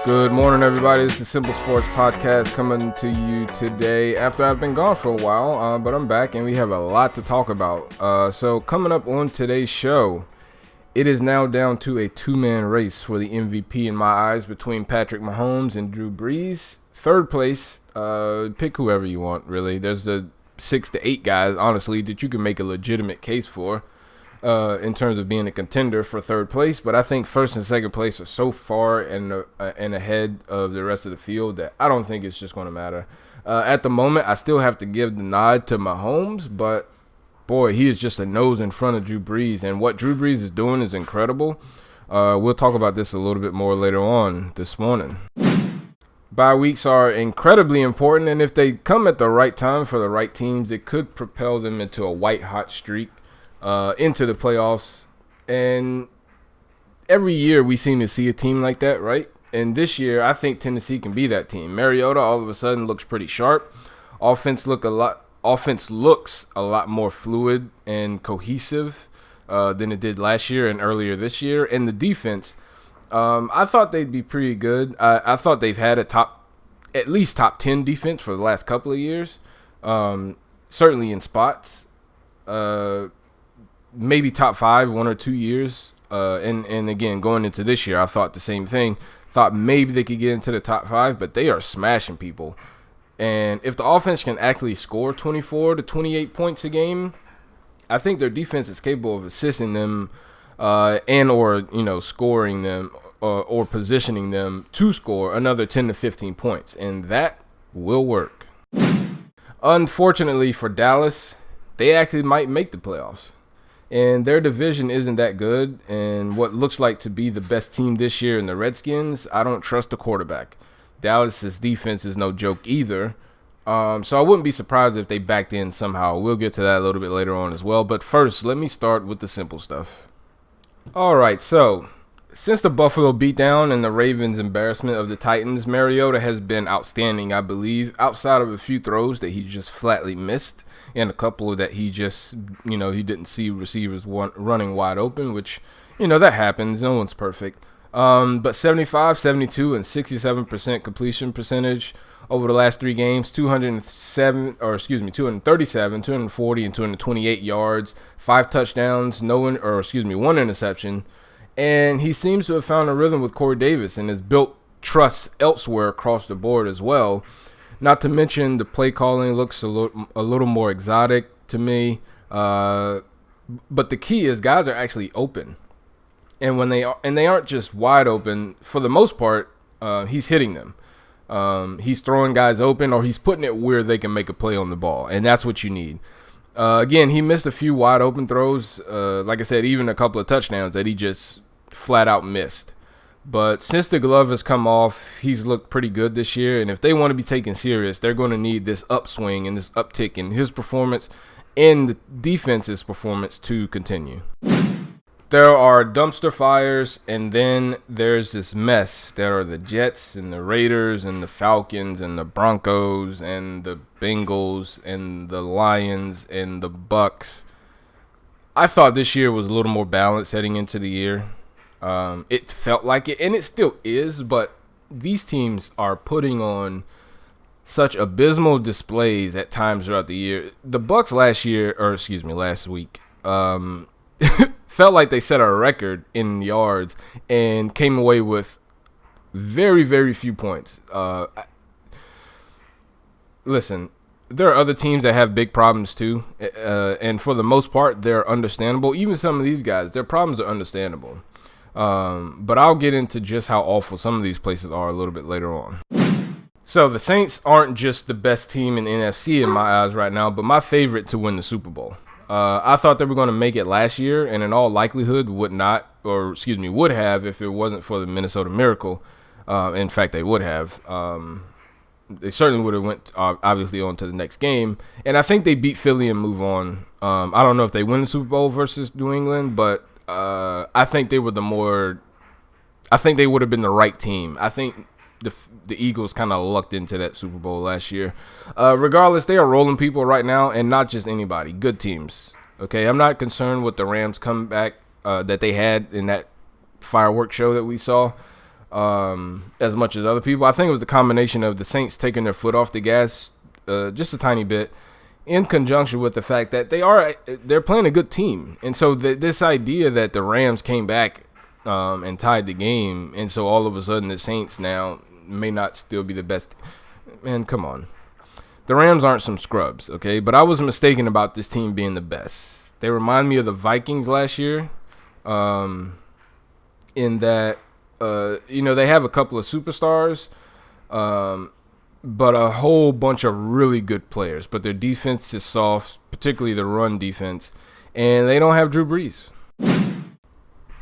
Good morning, everybody. This is Simple Sports Podcast coming to you today after I've been gone for a while, but I'm back and we have a lot to talk about. So coming up on today's show, it is now down to a two-man race for the MVP in my eyes between Patrick Mahomes and Drew Brees. Third place, pick whoever you want, really. There's the 6 to 8 guys, honestly, that you can make a legitimate case for. In terms of being a contender for third place, but I think first and second place are so far and ahead of the rest of the field that I don't think it's just going to matter. At the moment, I still have to give the nod to Mahomes, but boy, he is just a nose in front of Drew Brees, and what Drew Brees is doing is incredible. We'll talk about this a little bit more later on this morning. Bye weeks are incredibly important, and if they come at the right time for the right teams, it could propel them into a white-hot streak. Into the playoffs, and every year we seem to see a team like that, right? And this year, I think Tennessee can be that team. Mariota all of a sudden looks pretty sharp. Offense looks a lot more fluid and cohesive than it did last year and earlier this year. And the defense, I thought they'd be pretty good. I thought they've had at least top 10 defense for the last couple of years, certainly in spots. Maybe top 5 1 or 2 years, and again going into this year I thought the same thing. Thought maybe they could get into the top 5, but they are smashing people. And if the offense can actually score 24 to 28 points a game, I think their defense is capable of assisting them and or scoring them or positioning them to score another 10 to 15 points, and that will work. Unfortunately for Dallas, they actually might make the playoffs. And their division isn't that good, and what looks like to be the best team this year in the Redskins, I don't trust the quarterback. Dallas's defense is no joke either, so I wouldn't be surprised if they backed in somehow. We'll get to that a little bit later on as well, but first, let me start with the simple stuff. All right, so since the Buffalo beatdown and the Ravens' embarrassment of the Titans, Mariota has been outstanding, I believe, outside of a few throws that he just flatly missed. And a couple that he just, he didn't see receivers running wide open, which, that happens. No one's perfect. But 75, 72, and 67% completion percentage over the last 3 games, 237, 240, and 228 yards, 5 touchdowns, 1 interception. And he seems to have found a rhythm with Corey Davis and has built trust elsewhere across the board as well. Not to mention the play calling looks a little more exotic to me. But the key is guys are actually open. And when they aren't just wide open, for the most part, he's hitting them. He's throwing guys open, or he's putting it where they can make a play on the ball. And that's what you need. Again, he missed a few wide open throws. Like I said, even a couple of touchdowns that he just flat out missed. But since the glove has come off, he's looked pretty good this year. And if they want to be taken serious, they're going to need this upswing and this uptick in his performance and the defense's performance to continue. There are dumpster fires, and then there's this mess. There are the Jets and the Raiders and the Falcons and the Broncos and the Bengals and the Lions and the Bucks. I thought this year was a little more balanced heading into the year. It felt like it, and it still is, but these teams are putting on such abysmal displays at times throughout the year. The Bucks last week, felt like they set a record in yards and came away with very, very few points. Listen, there are other teams that have big problems too, and for the most part, they're understandable. Even some of these guys, their problems are understandable. But I'll get into just how awful some of these places are a little bit later on. So the Saints aren't just the best team in the NFC in my eyes right now, but my favorite to win the Super Bowl. I thought they were going to make it last year, and in all likelihood would have if it wasn't for the Minnesota Miracle. In fact, they would have. They certainly would have went obviously on to the next game, and I think they beat Philly and move on. I don't know if they win the Super Bowl versus New England, but I think they would have been the right team. I think the Eagles kind of lucked into that Super Bowl last year. Regardless, they are rolling people right now, and not just anybody. Good teams. Okay, I'm not concerned with the Rams comeback that they had in that fireworks show that we saw. as much as other people. I think it was a combination of the Saints taking their foot off the gas just a tiny bit, in conjunction with the fact that they're playing a good team. And so this idea that the Rams came back and tied the game, and so all of a sudden the Saints now may not still be the best. Man, come on. The Rams aren't some scrubs, okay? But I was mistaken about this team being the best. They remind me of the Vikings last year, in that, they have a couple of superstars, but a whole bunch of really good players. But their defense is soft, particularly the run defense, and they don't have Drew Brees.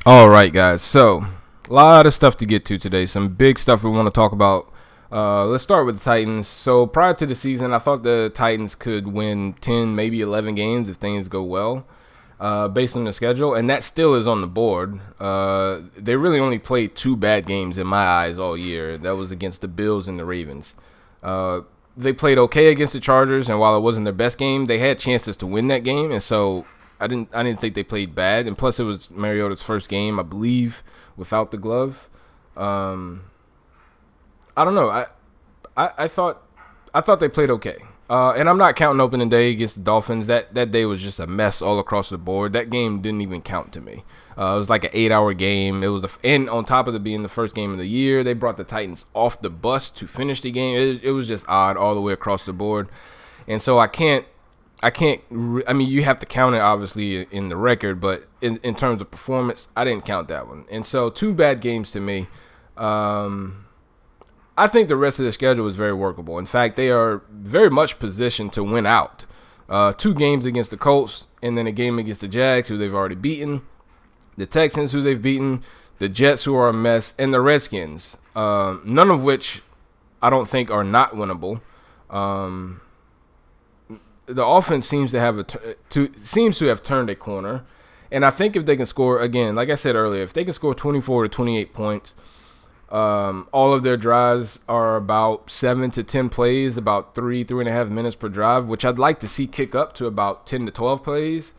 All right, guys. So, a lot of stuff to get to today. Some big stuff we want to talk about. Let's start with the Titans. So, prior to the season, I thought the Titans could win 10, maybe 11 games if things go well, based on the schedule, and that still is on the board. They really only played 2 bad games in my eyes all year. That was against the Bills and the Ravens. They played okay against the Chargers, and while it wasn't their best game, they had chances to win that game, and so I didn't think they played bad. And plus, it was Mariota's first game, I believe, without the glove. I don't know. I thought they played okay. And I'm not counting opening day against the Dolphins. That day was just a mess all across the board. That game didn't even count to me. It was like an 8-hour game. It was and on top of it being the first game of the year, they brought the Titans off the bus to finish the game. It was just odd all the way across the board. And so I mean, you have to count it obviously in the record, but in terms of performance, I didn't count that one. And so 2 bad games to me. I think the rest of the schedule is very workable. In fact, they are very much positioned to win out. 2 games against the Colts, and then a game against the Jags, who they've already beaten, the Texans, who they've beaten, the Jets, who are a mess, and the Redskins, none of which I don't think are not winnable. The offense seems to have turned a corner, and I think if they can score, again, like I said earlier, if they can score 24 to 28 points, all of their drives are about 7 to 10 plays, about 3.5 minutes per drive, which I'd like to see kick up to about 10 to 12 plays,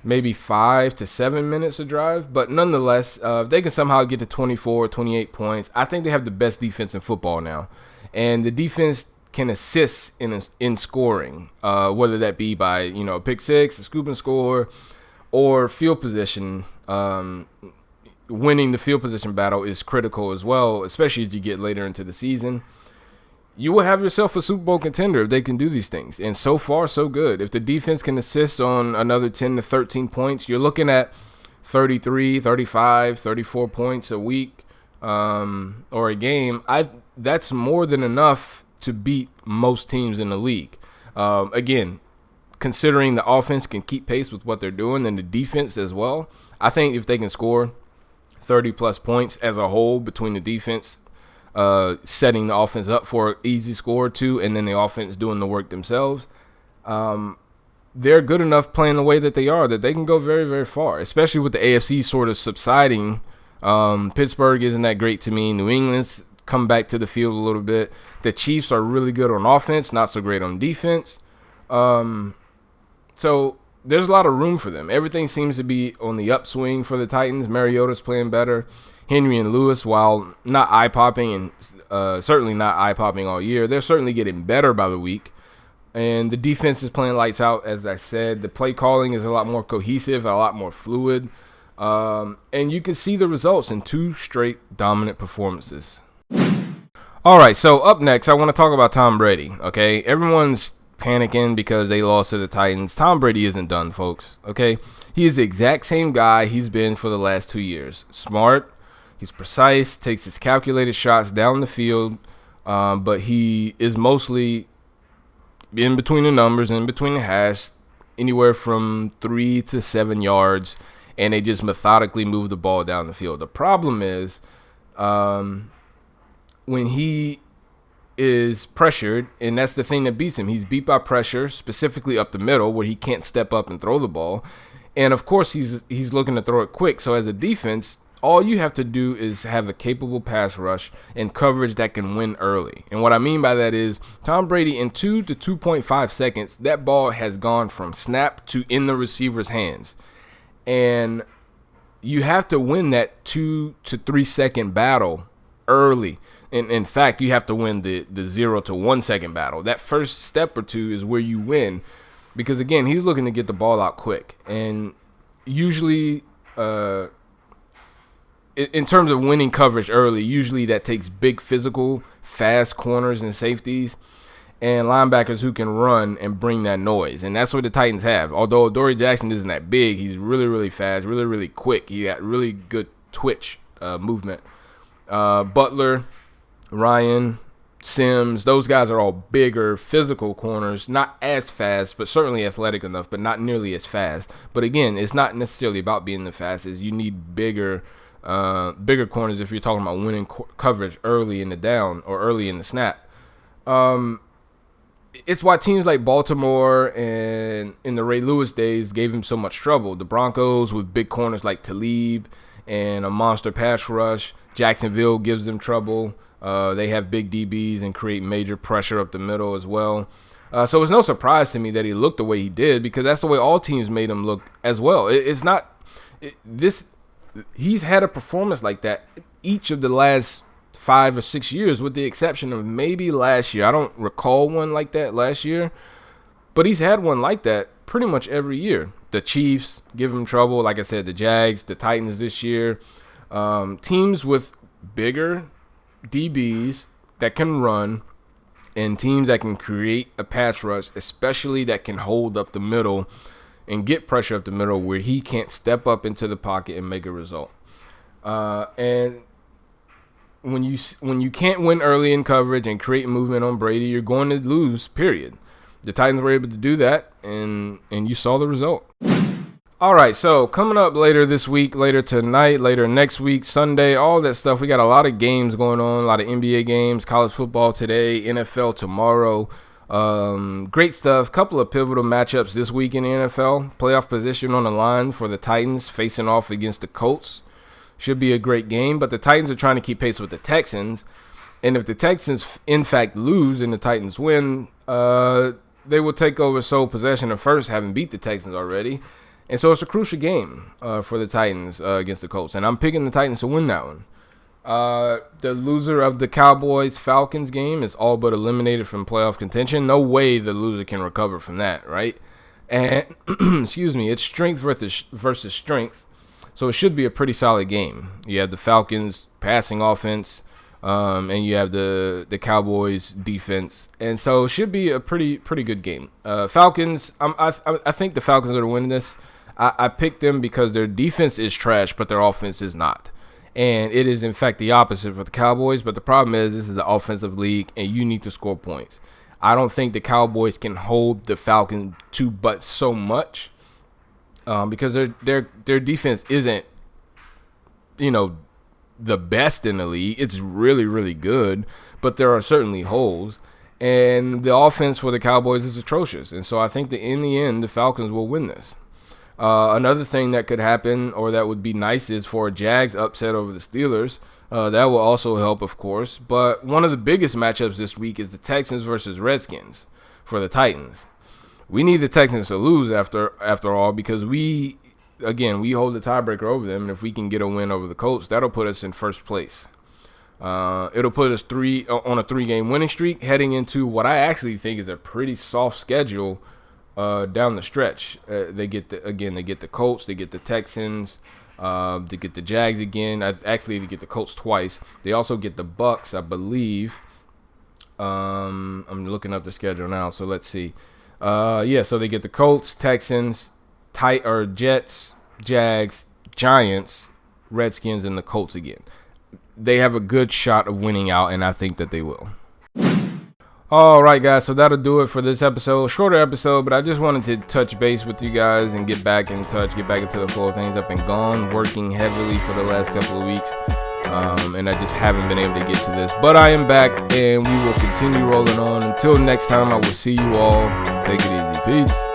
maybe 5 to 7 minutes a drive. But nonetheless, if they can somehow get to 24 or 28 points, I think they have the best defense in football now. And the defense can assist in scoring, whether that be by, a pick six, a scoop and score, or field position. Winning the field position battle is critical as well, especially as you get later into the season. You will have yourself a Super Bowl contender if they can do these things. And so far, so good. If the defense can assist on another 10 to 13 points, you're looking at 33, 35, 34 points a week or a game. That's more than enough to beat most teams in the league. Again, considering the offense can keep pace with what they're doing and the defense as well, I think if they can score 30-plus points as a whole between the defense, setting the offense up for an easy score or 2, and then the offense doing the work themselves, they're good enough playing the way that they are that they can go very, very far, especially with the AFC sort of subsiding. Pittsburgh isn't that great to me. New England's come back to the field a little bit. The Chiefs are really good on offense, not so great on defense. So there's a lot of room for them. Everything seems to be on the upswing for the Titans. Mariota's playing better. Henry and Lewis, while not eye-popping and certainly not eye-popping all year, they're certainly getting better by the week. And the defense is playing lights out, as I said. The play calling is a lot more cohesive, a lot more fluid. And you can see the results in 2 straight dominant performances. All right, so up next, I want to talk about Tom Brady, okay? Everyone's panicking because they lost to the Titans. Tom Brady isn't done, folks, okay? He is the exact same guy he's been for the last 2 years. Smart, he's precise, takes his calculated shots down the field, but he is mostly in between the numbers, in between the hash, anywhere from 3 to 7 yards, and they just methodically move the ball down the field. The problem is when he is pressured, and that's the thing that beats him. He's beat by pressure, specifically up the middle, where he can't step up and throw the ball. And, of course, he's looking to throw it quick. So as a defense, all you have to do is have a capable pass rush and coverage that can win early. And what I mean by that is Tom Brady, in 2 to 2.5 seconds, that ball has gone from snap to in the receiver's hands. And you have to win that 2 to 3 second battle early. In fact, you have to win the 0 to 1 second battle. That first step or two is where you win, because again, he's looking to get the ball out quick. And usually, in terms of winning coverage early, usually that takes big physical, fast corners and safeties and linebackers who can run and bring that noise. And that's what the Titans have. Although Dory Jackson isn't that big, he's really, really fast, really, really quick. He got really good twitch movement. Butler, Ryan, Sims, those guys are all bigger, physical corners, not as fast, but certainly athletic enough, but not nearly as fast. But again, it's not necessarily about being the fastest. You need bigger corners if you're talking about winning coverage early in the down or early in the snap. It's why teams like Baltimore and in the Ray Lewis days gave him so much trouble. The Broncos with big corners like Talib and a monster pass rush. Jacksonville gives them trouble. They have big DBs and create major pressure up the middle as well. So it's no surprise to me that he looked the way he did, because that's the way all teams made him look as well. He's had a performance like that each of the last 5 or 6 years, with the exception of maybe last year. I don't recall one like that last year, but he's had one like that pretty much every year. The Chiefs give him trouble. Like I said, the Jags, the Titans this year. Teams with bigger DBs that can run and teams that can create a pass rush, especially that can hold up the middle and get pressure up the middle where he can't step up into the pocket and make a result. And when you can't win early in coverage and create movement on Brady, you're going to lose, period. The Titans were able to do that, and you saw the result. All right, so coming up later this week, later tonight, later next week, Sunday, all that stuff. We got a lot of games going on, a lot of NBA games, college football today, NFL tomorrow. Great stuff. Couple of pivotal matchups this week in the NFL. Playoff position on the line for the Titans facing off against the Colts. Should be a great game, but the Titans are trying to keep pace with the Texans. And if the Texans, in fact, lose and the Titans win, they will take over sole possession of first, having beat the Texans already. And so it's a crucial game for the Titans against the Colts. And I'm picking the Titans to win that one. The loser of the Cowboys-Falcons game is all but eliminated from playoff contention. No way the loser can recover from that, right? And, excuse me, it's strength versus strength. So it should be a pretty solid game. You have the Falcons passing offense, and you have the Cowboys defense. And so it should be a pretty good game. Falcons, I think the Falcons are going to win this. I picked them because their defense is trash, but their offense is not. And it is, in fact, the opposite for the Cowboys. But the problem is this is the offensive league, and you need to score points. I don't think the Cowboys can hold the Falcons to but so much because their defense isn't, the best in the league. It's really, really good, but there are certainly holes. And the offense for the Cowboys is atrocious. And so I think that in the end, the Falcons will win this. Another thing that could happen, or that would be nice, is for a Jags upset over the Steelers. That will also help, of course. But one of the biggest matchups this week is the Texans versus Redskins for the Titans. We need the Texans to lose after all, because we hold the tiebreaker over them. And if we can get a win over the Colts, that'll put us in first place. It'll put us on a 3-game winning streak, heading into what I actually think is a pretty soft schedule down the stretch. They get the Colts, they get the Texans, they get the Jags again. They get the Colts twice. They also get the Bucks, I believe. I'm looking up the schedule now, so let's see. So they get the Colts, Texans, Jets, Jags, Giants, Redskins, and the Colts again. They have a good shot of winning out, and I think that they will. All right, guys, so that'll do it for this episode. Shorter episode, but I just wanted to touch base with you guys and get back in touch, get back into the flow of things. I've been gone, working heavily for the last couple of weeks, and I just haven't been able to get to this. But I am back, and we will continue rolling on. Until next time, I will see you all. Take it easy. Peace.